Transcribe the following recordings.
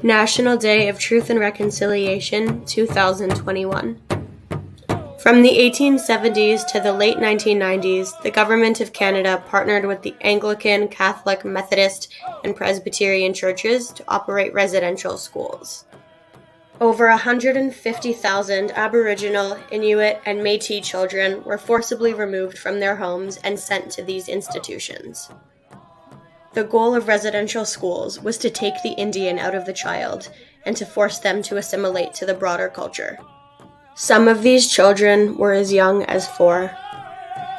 National Day of Truth and Reconciliation, 2021. From the 1870s to the late 1990s, the Government of Canada partnered with the Anglican, Catholic, Methodist, and Presbyterian churches to operate residential schools. Over 150,000 Aboriginal, Inuit, and Métis children were forcibly removed from their homes and sent to these institutions. The goal of residential schools was to take the Indian out of the child and to force them to assimilate to the broader culture. Some of these children were as young as 4.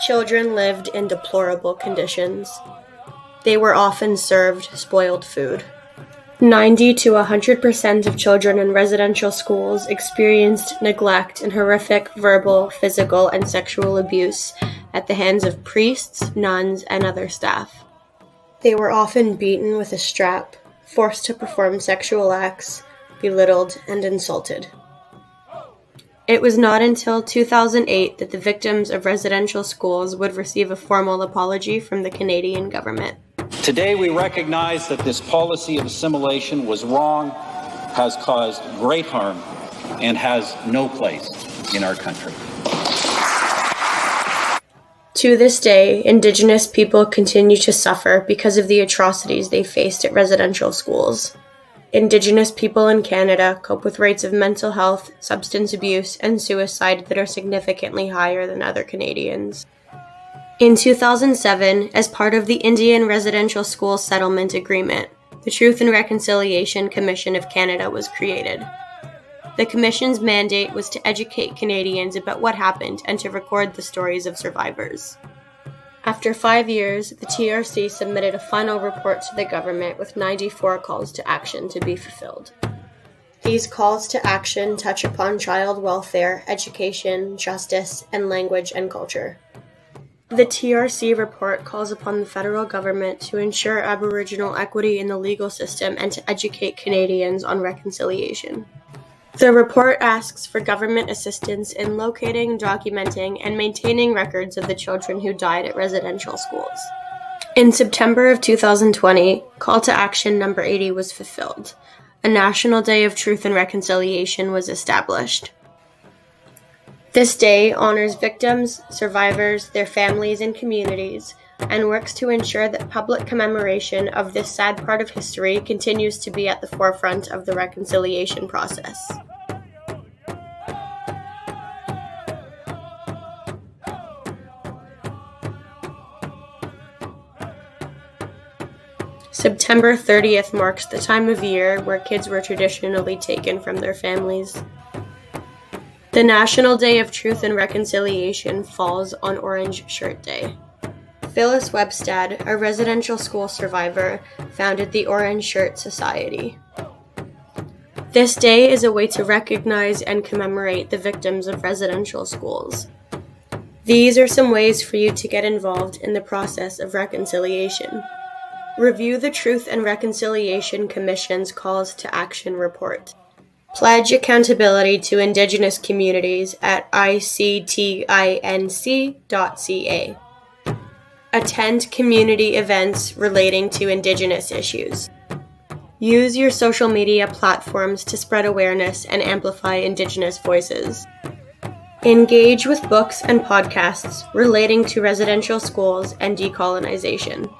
Children lived in deplorable conditions. They were often served spoiled food. 90 to 100% of children in residential schools experienced neglect and horrific verbal, physical, and sexual abuse at the hands of priests, nuns, and other staff. They were often beaten with a strap, forced to perform sexual acts, belittled, and insulted. It was not until 2008 that the victims of residential schools would receive a formal apology from the Canadian government. Today we recognize that this policy of assimilation was wrong, has caused great harm, and has no place in our country. To this day, Indigenous people continue to suffer because of the atrocities they faced at residential schools. Indigenous people in Canada cope with rates of mental health, substance abuse, and suicide that are significantly higher than other Canadians. In 2007, as part of the Indian Residential School Settlement Agreement, the Truth and Reconciliation Commission of Canada was created. The Commission's mandate was to educate Canadians about what happened and to record the stories of survivors. After 5 years, the TRC submitted a final report to the government with 94 calls to action to be fulfilled. These calls to action touch upon child welfare, education, justice, and language and culture. The TRC report calls upon the federal government to ensure Aboriginal equity in the legal system and to educate Canadians on reconciliation. The report asks for government assistance in locating, documenting, and maintaining records of the children who died at residential schools. In September of 2020, Call to Action number 80 was fulfilled. A National Day of Truth and Reconciliation was established. This day honors victims, survivors, their families, and communities, and works to ensure that public commemoration of this sad part of history continues to be at the forefront of the reconciliation process. September 30th marks the time of year where kids were traditionally taken from their families. The National Day of Truth and Reconciliation falls on Orange Shirt Day. Phyllis Webstad, a residential school survivor, founded the Orange Shirt Society. This day is a way to recognize and commemorate the victims of residential schools. These are some ways for you to get involved in the process of reconciliation. Review the Truth and Reconciliation Commission's Calls to Action report. Pledge accountability to Indigenous communities at ictinc.ca. Attend community events relating to Indigenous issues. Use your social media platforms to spread awareness and amplify Indigenous voices. Engage with books and podcasts relating to residential schools and decolonization.